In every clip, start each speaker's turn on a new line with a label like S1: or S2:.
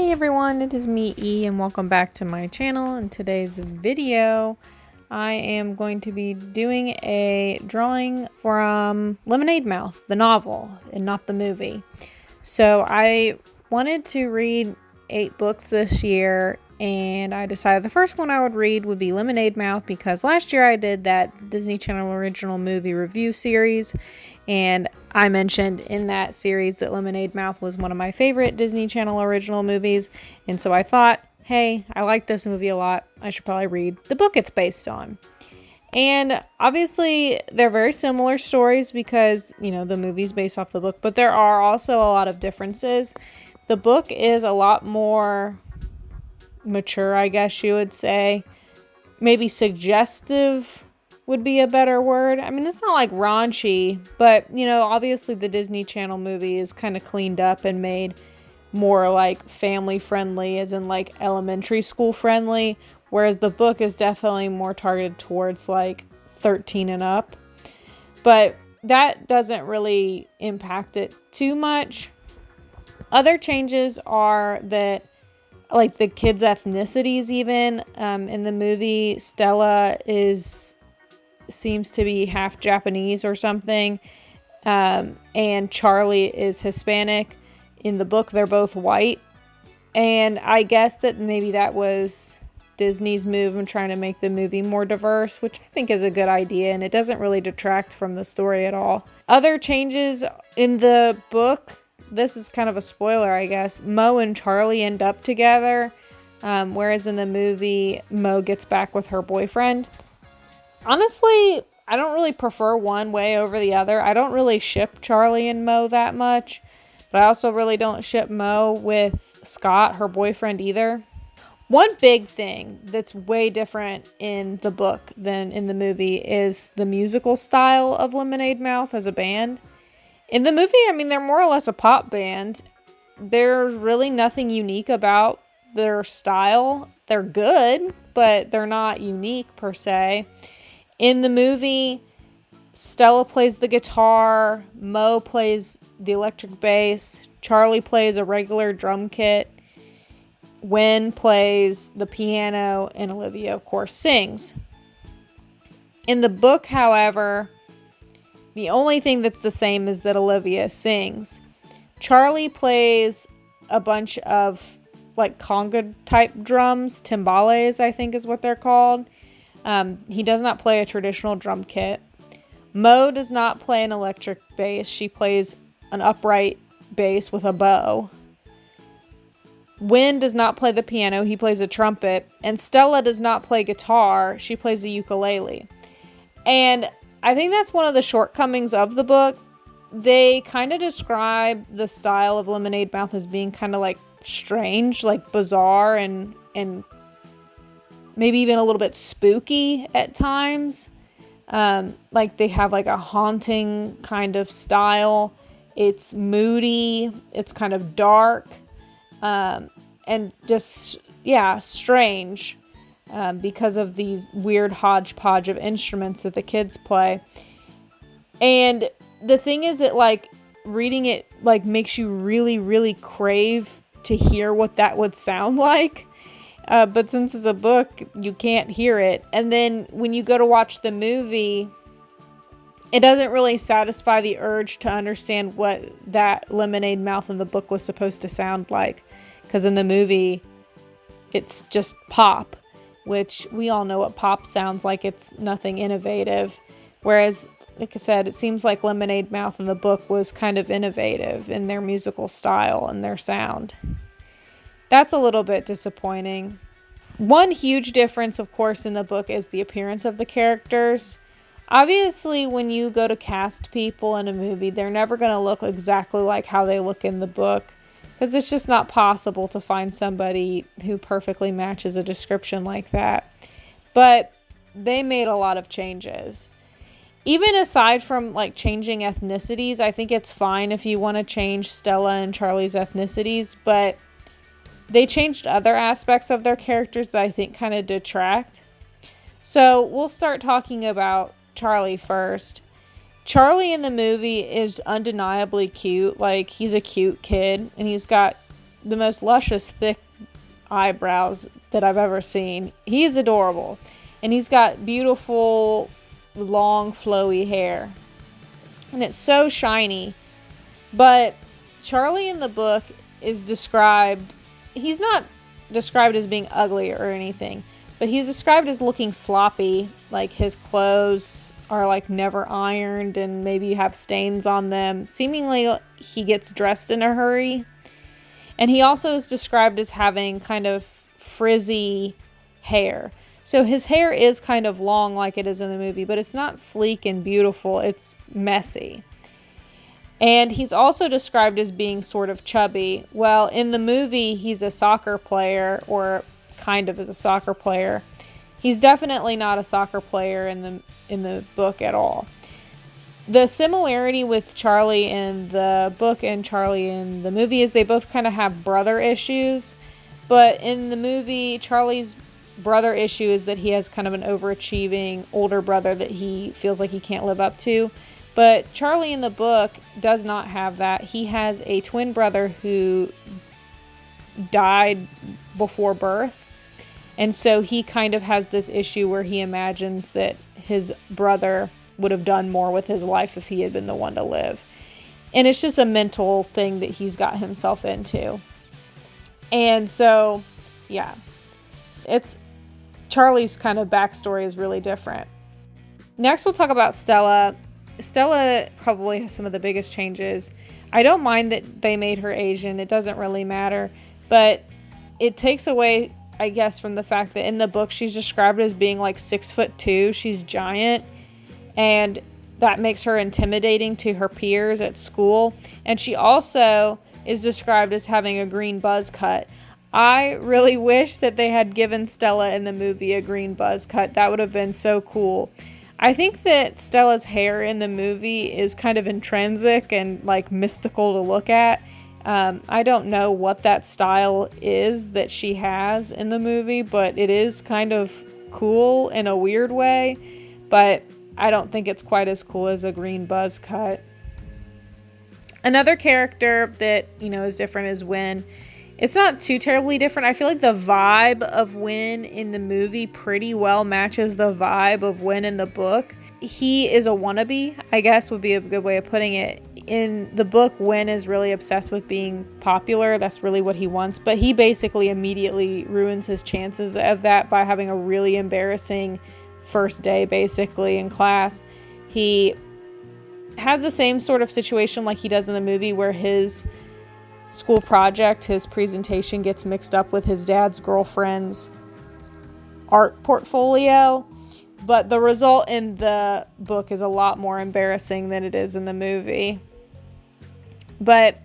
S1: Hey everyone, it is me E and welcome back to my channel. In today's video, I am going to be doing a drawing from Lemonade Mouth, the novel, and not the movie. So I wanted to read 8 books this year, and I decided the first one I would read would be Lemonade Mouth because last year I did that Disney Channel original movie review series, and I mentioned in that series that Lemonade Mouth was one of my favorite Disney Channel original movies, and so I thought, hey, I like this movie a lot. I should probably read the book it's based on. And obviously, they're very similar stories because, the movie's based off the book, but there are also a lot of differences. The book is a lot more mature, I guess you would say. Maybe suggestive would be a better word. I mean, it's not like raunchy, but, obviously the Disney Channel movie is kind of cleaned up and made more like family friendly, as in like elementary school friendly, whereas the book is definitely more targeted towards like 13 and up. But that doesn't really impact it too much. Other changes are that like the kids' ethnicities even, in the movie, Stella seems to be half Japanese or something, and Charlie is Hispanic. In the book, they're both white, and I guess that maybe that was Disney's move in trying to make the movie more diverse, which I think is a good idea, and it doesn't really detract from the story at all. Other changes in the book, this is kind of a spoiler, I guess. Mo and Charlie end up together, whereas in the movie, Mo gets back with her boyfriend. Honestly, I don't really prefer one way over the other. I don't really ship Charlie and Mo that much, but I also really don't ship Mo with Scott, her boyfriend, either. One big thing that's way different in the book than in the movie is the musical style of Lemonade Mouth as a band. In the movie, they're more or less a pop band. There's really nothing unique about their style. They're good, but they're not unique per se. In the movie, Stella plays the guitar, Mo plays the electric bass, Charlie plays a regular drum kit, Wen plays the piano, and Olivia, of course, sings. In the book, however, the only thing that's the same is that Olivia sings. Charlie plays a bunch of like conga type drums, timbales, I think is what they're called. He does not play a traditional drum kit. Mo does not play an electric bass. She plays an upright bass with a bow. Wen does not play the piano. He plays a trumpet. And Stella does not play guitar. She plays a ukulele. And I think that's one of the shortcomings of the book. They kind of describe the style of Lemonade Mouth as being kind of like strange, like bizarre, and maybe even a little bit spooky at times. Like they have like a haunting kind of style. It's moody. It's kind of dark. And just, strange. Because of these weird hodgepodge of instruments that the kids play. And the thing is that like reading it like makes you really, really crave to hear what that would sound like. But since it's a book, you can't hear it. And then when you go to watch the movie, it doesn't really satisfy the urge to understand what that Lemonade Mouth in the book was supposed to sound like. Because in the movie, it's just pop, which we all know what pop sounds like. It's nothing innovative. Whereas, like I said, it seems like Lemonade Mouth in the book was kind of innovative in their musical style and their sound. That's a little bit disappointing. One huge difference, of course, in the book is the appearance of the characters. Obviously, when you go to cast people in a movie, they're never going to look exactly like how they look in the book, because it's just not possible to find somebody who perfectly matches a description like that. But they made a lot of changes. Even aside from like changing ethnicities, I think it's fine if you want to change Stella and Charlie's ethnicities, but they changed other aspects of their characters that I think kind of detract. So we'll start talking about Charlie first. Charlie in the movie is undeniably cute. Like, he's a cute kid, and he's got the most luscious, thick eyebrows that I've ever seen. He's adorable. And he's got beautiful, long, flowy hair. And it's so shiny. But Charlie in the book is described, he's not described as being ugly or anything, but he's described as looking sloppy, like his clothes are like never ironed and maybe have stains on them. Seemingly he gets dressed in a hurry. And he also is described as having kind of frizzy hair. So his hair is kind of long like it is in the movie, but it's not sleek and beautiful. It's messy. And he's also described as being sort of chubby. Well, in the movie, he's a soccer player, or kind of is a soccer player. He's definitely not a soccer player in the book at all. The similarity with Charlie in the book and Charlie in the movie is they both kind of have brother issues. But in the movie, Charlie's brother issue is that he has kind of an overachieving older brother that he feels like he can't live up to. But Charlie in the book does not have that. He has a twin brother who died before birth. And so he kind of has this issue where he imagines that his brother would have done more with his life if he had been the one to live. And it's just a mental thing that he's got himself into. And so, yeah, Charlie's kind of backstory is really different. Next, we'll talk about Stella. Stella probably has some of the biggest changes. I don't mind that they made her Asian. It doesn't really matter. But it takes away, I guess, from the fact that in the book she's described as being like 6'2". She's giant. And that makes her intimidating to her peers at school. And she also is described as having a green buzz cut. I really wish that they had given Stella in the movie a green buzz cut. That would have been so cool. I think that Stella's hair in the movie is kind of intrinsic and like mystical to look at. I don't know what that style is that she has in the movie, but it is kind of cool in a weird way. But I don't think it's quite as cool as a green buzz cut. Another character that, is different is Win. It's not too terribly different. I feel like the vibe of Win in the movie pretty well matches the vibe of Win in the book. He is a wannabe, I guess would be a good way of putting it. In the book, Win is really obsessed with being popular. That's really what he wants. But he basically immediately ruins his chances of that by having a really embarrassing first day, basically, in class. He has the same sort of situation like he does in the movie where his school project, his presentation gets mixed up with his dad's girlfriend's art portfolio, but the result in the book is a lot more embarrassing than it is in the movie. But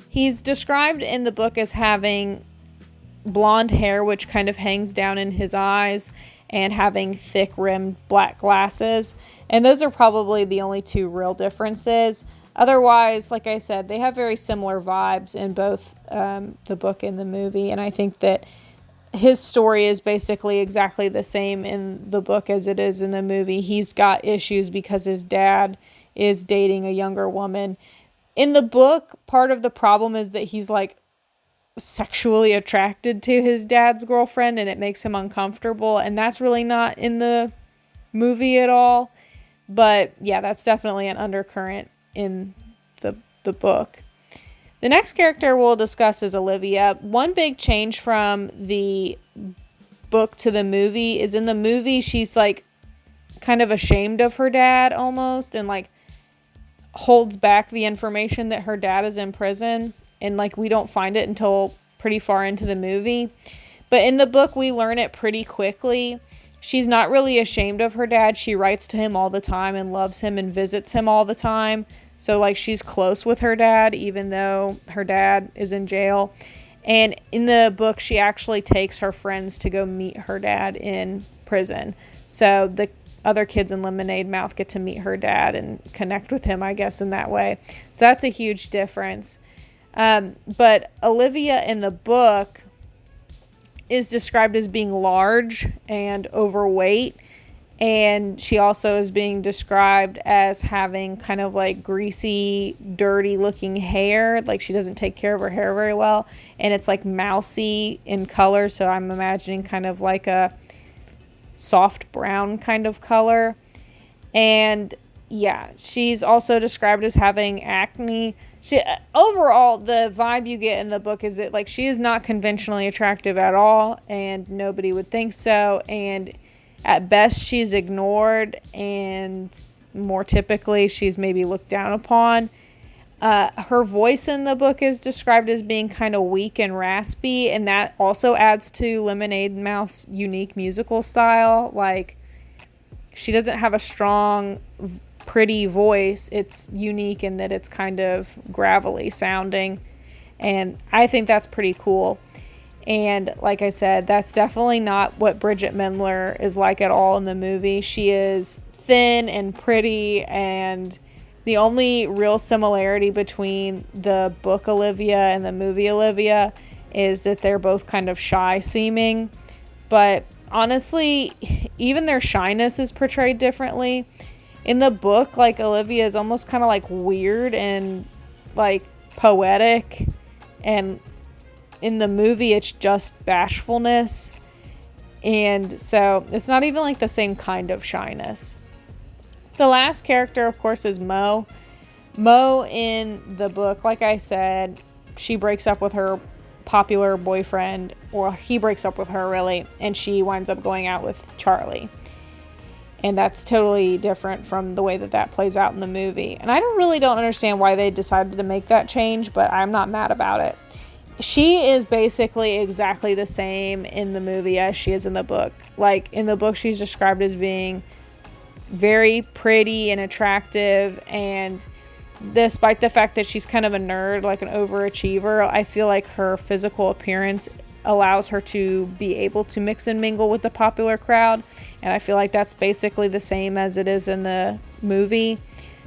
S1: he's described in the book as having blonde hair, which kind of hangs down in his eyes, and having thick rimmed black glasses, and those are probably the only two real differences. Otherwise, like I said, they have very similar vibes in both the book and the movie. And I think that his story is basically exactly the same in the book as it is in the movie. He's got issues because his dad is dating a younger woman. In the book, part of the problem is that he's like sexually attracted to his dad's girlfriend and it makes him uncomfortable. And that's really not in the movie at all. But yeah, that's definitely an undercurrent in the book. The next character we'll discuss is Olivia. One big change from the book to the movie is in the movie she's like kind of ashamed of her dad almost, and like holds back the information that her dad is in prison, and like we don't find it until pretty far into the movie. But in the book we learn it pretty quickly. She's not really ashamed of her dad. She writes to him all the time and loves him and visits him all the time. So like she's close with her dad even though her dad is in jail. And in the book she actually takes her friends to go meet her dad in prison. So the other kids in Lemonade Mouth get to meet her dad and connect with him, I guess, in that way. So that's a huge difference. But Olivia in the book is described as being large and overweight. And she also is being described as having kind of like greasy, dirty looking hair. Like she doesn't take care of her hair very well. And it's like mousy in color. So I'm imagining kind of like a soft brown kind of color. And yeah, she's also described as having acne. Overall, the vibe you get in the book is that like she is not conventionally attractive at all. And nobody would think so. And at best, she's ignored, and more typically, she's maybe looked down upon. Her voice in the book is described as being kind of weak and raspy, and that also adds to Lemonade Mouth's unique musical style. Like, she doesn't have a strong, pretty voice. It's unique in that it's kind of gravelly sounding, and I think that's pretty cool. And like I said, that's definitely not what Bridget Mendler is like at all in the movie. She is thin and pretty, and the only real similarity between the book Olivia and the movie Olivia is that they're both kind of shy seeming. But honestly, even their shyness is portrayed differently. In the book, like, Olivia is almost kind of like weird and like poetic, and in the movie, it's just bashfulness. And so it's not even like the same kind of shyness. The last character, of course, is Mo. Mo in the book, like I said, she breaks up with her popular boyfriend, or he breaks up with her really, and she winds up going out with Charlie. And that's totally different from the way that plays out in the movie. And I really don't understand why they decided to make that change, but I'm not mad about it. She is basically exactly the same in the movie as she is in the book. Like, in the book, she's described as being very pretty and attractive, and despite the fact that she's kind of a nerd, like an overachiever, I feel like her physical appearance allows her to be able to mix and mingle with the popular crowd, and I feel like that's basically the same as it is in the movie.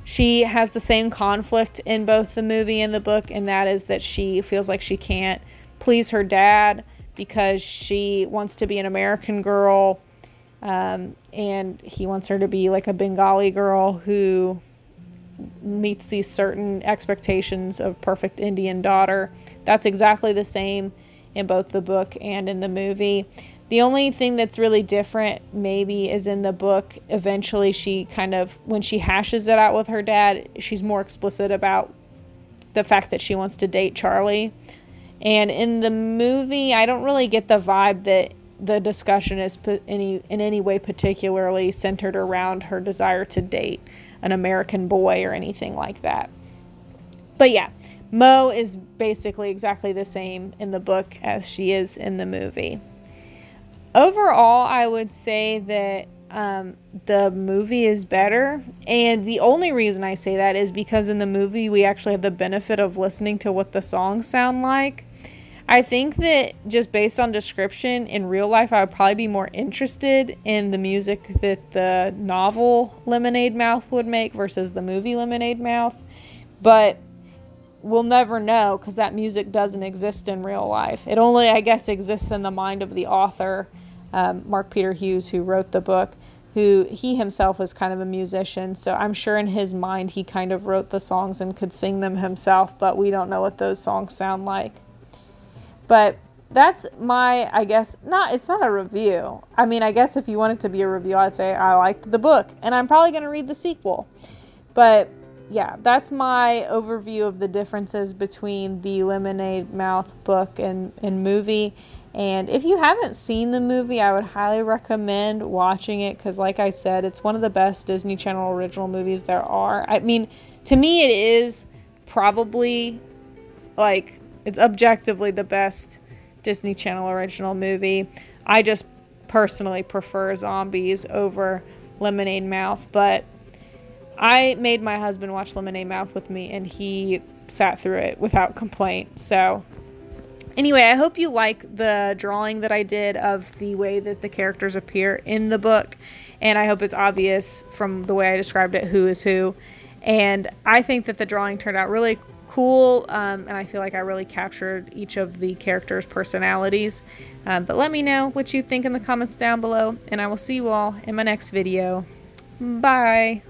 S1: She has the same conflict in both the movie and the book, and that is that she feels like she can't please her dad because she wants to be an American girl, and he wants her to be like a Bengali girl who meets these certain expectations of perfect Indian daughter. That's exactly the same in both the book and in the movie. The only thing that's really different maybe is in the book, eventually she kind of, when she hashes it out with her dad, she's more explicit about the fact that she wants to date Charlie. And in the movie, I don't really get the vibe that the discussion is in any way particularly centered around her desire to date an American boy or anything like that. But yeah, Mo is basically exactly the same in the book as she is in the movie. Overall, I would say that the movie is better, and the only reason I say that is because in the movie we actually have the benefit of listening to what the songs sound like. I think that just based on description, in real life I would probably be more interested in the music that the novel Lemonade Mouth would make versus the movie Lemonade Mouth, but we'll never know because that music doesn't exist in real life. It only, I guess, exists in the mind of the author, Mark Peter Hughes, who wrote the book, who he himself is kind of a musician, so I'm sure in his mind he kind of wrote the songs and could sing them himself, but we don't know what those songs sound like. But that's my, I guess, it's not a review. I mean, I guess if you want it to be a review, I'd say I liked the book, and I'm probably going to read the sequel. But yeah, that's my overview of the differences between the Lemonade Mouth book and movie. And if you haven't seen the movie, I would highly recommend watching it because, like I said, it's one of the best Disney Channel original movies there are. I mean, to me, it is probably, like, it's objectively the best Disney Channel original movie. I just personally prefer Zombies over Lemonade Mouth, but I made my husband watch Lemonade Mouth with me, and he sat through it without complaint. So anyway, I hope you like the drawing that I did of the way that the characters appear in the book, and I hope it's obvious from the way I described it who is who. And I think that the drawing turned out really cool, and I feel like I really captured each of the characters' personalities. But let me know what you think in the comments down below, and I will see you all in my next video. Bye!